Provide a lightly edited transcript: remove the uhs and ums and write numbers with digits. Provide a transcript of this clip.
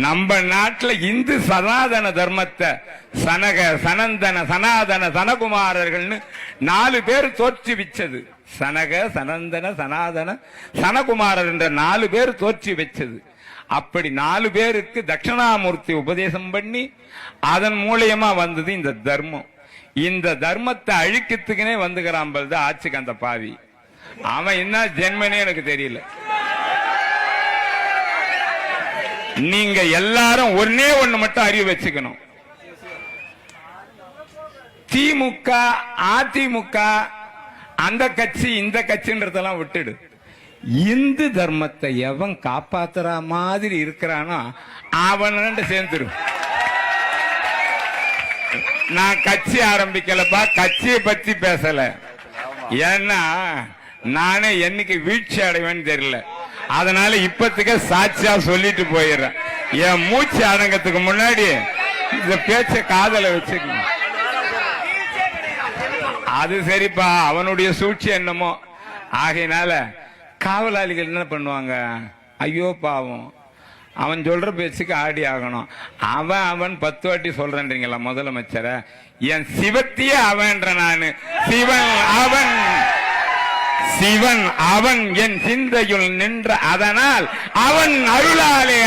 நம்ம நாட்டுல இந்து சனாதன தர்மத்தை சனக சனந்தன சனாதன சனகுமாரர்கள்னு 4 பேர் தோற்றுவிச்சது. சனக சனந்தன சனாதன சனகுமாரர் என்ற 4 பேர் தோற்றி வச்சது. அப்படி 4 பேருக்கு தட்சிணாமூர்த்தி உபதேசம் பண்ணி அதன் மூலியமா வந்தது இந்த தர்மம். இந்த தர்மத்தை அழிக்கிறதுக்குனே வந்துக்கிறான் தான் ஆட்சிக்கு அந்த பாவி. அவன் என்ன ஜென்மனே எனக்கு தெரியல. நீங்க எல்லாரும் ஒன்னே ஒண்ணு மட்டும் அறிவு வச்சுக்கணும். திமுக அதிமுக அந்த கட்சி இந்த கட்சின்றதெல்லாம் விட்டுடு. இந்து தர்மத்தை எவன் காப்பாத்துற மாதிரி இருக்கிறானோ அவன் சேர்ந்துரு. நான் கட்சி ஆரம்பிக்கலப்பா, கட்சியை பத்தி பேசல. ஏன்னா நானே என்னைக்கு வீழ்ச்சி அடைவேன்னு தெரியல. அதனால இப்பத்துக்கு சாட்சியா சொல்லிட்டு போயிடுறேன். என் மூச்சு அடங்கத்துக்கு முன்னாடி இந்த பேச்ச காதல வச்சுக்கணும். அது சரிப்பா, அவனுடைய சூழ்ச்சி என்னமோ. ஆகையினால காவலாளிகள் என்ன பண்ணுவாங்க, ஐயோ பாவம் அவன் சொல்ற பேச்சுக்கு ஆடி ஆகணும். அவன் 10 வாட்டி சொல்றேன்றீங்களா முதலமைச்சர? என் சிவத்தையே அவன்ற நானு. சிவன் அவன் என் சிந்தையுள் நின்ற, அதனால் அவன் அருளாலே